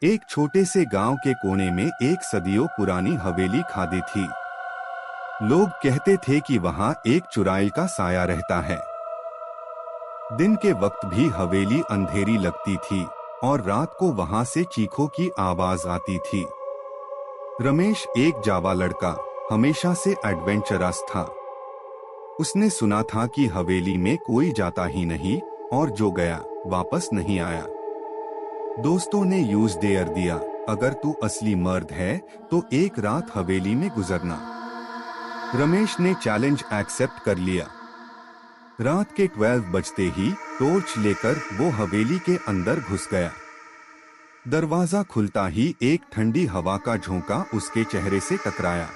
एक छोटे से गांव के कोने में एक सदियों पुरानी हवेली खादी थी। लोग कहते थे कि वहां एक चुड़ैल का साया रहता है। दिन के वक्त भी हवेली अंधेरी लगती थी और रात को वहां से चीखों की आवाज आती थी। रमेश एक जावा लड़का, हमेशा से एडवेंचरस था। उसने सुना था कि हवेली में कोई जाता ही नहीं और जो गया वापस नहीं आया। दोस्तों ने यूज डेयर दिया, अगर तू असली मर्द है तो एक रात हवेली में गुजरना। रमेश ने चैलेंज एक्सेप्ट कर लिया। रात के 12 बजते ही टॉर्च लेकर वो हवेली के अंदर घुस गया। दरवाजा खुलता ही एक ठंडी हवा का झोंका उसके चेहरे से टकराया।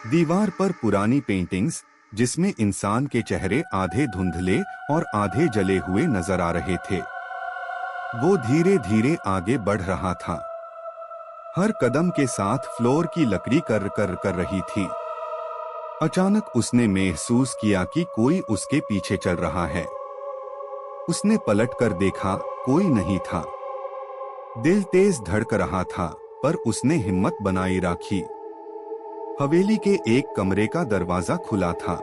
दीवार पर पुरानी पेंटिंग्स, जिसमें इंसान के चेहरे आधे धुंधले और आधे जले हुए नजर आ रहे थे। वो धीरे धीरे आगे बढ़ रहा था। हर कदम के साथ फ्लोर की लकड़ी कर रही थी। अचानक उसने महसूस किया कि कोई उसके पीछे चल रहा है। उसने पलट कर देखा, कोई नहीं था। दिल तेज धड़क रहा था, पर उसने हिम्मत बनाई रखी। हवेली के एक कमरे का दरवाजा खुला था।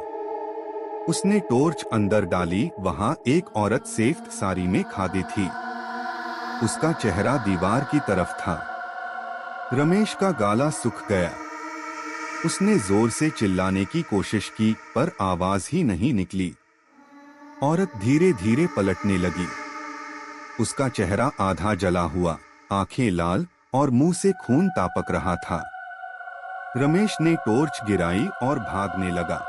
उसने टॉर्च अंदर डाली। वहां एक औरत सफेद साड़ी में खड़ी थी। उसका चेहरा दीवार की तरफ था। रमेश का गला सूख गया। उसने जोर से चिल्लाने की कोशिश की, पर आवाज ही नहीं निकली। औरत धीरे धीरे पलटने लगी। उसका चेहरा आधा जला हुआ, आंखें लाल और मुंह से खून टपक रहा था। रमेश ने टॉर्च गिराई और भागने लगा।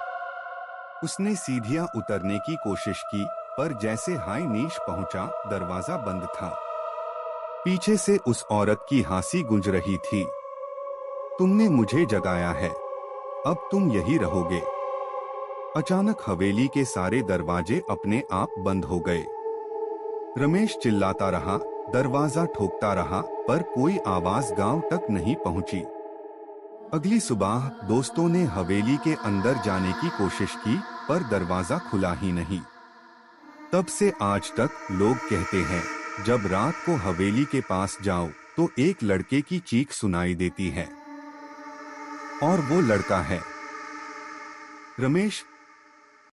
उसने सीढ़ियां उतरने की कोशिश की, पर जैसे हाई नीच पहुंचा, दरवाजा बंद था। पीछे से उस औरत की हंसी गूंज रही थी। तुमने मुझे जगाया है, अब तुम यही रहोगे। अचानक हवेली के सारे दरवाजे अपने आप बंद हो गए। रमेश चिल्लाता रहा, दरवाजा ठोकता रहा, पर कोई आवाज गांव तक नहीं पहुंची। अगली सुबह दोस्तों ने हवेली के अंदर जाने की कोशिश की, पर दरवाजा खुला ही नहीं। तब से आज तक लोग कहते हैं, जब रात को हवेली के पास जाओ तो एक लड़के की चीख सुनाई देती है, और वो लड़का है रमेश।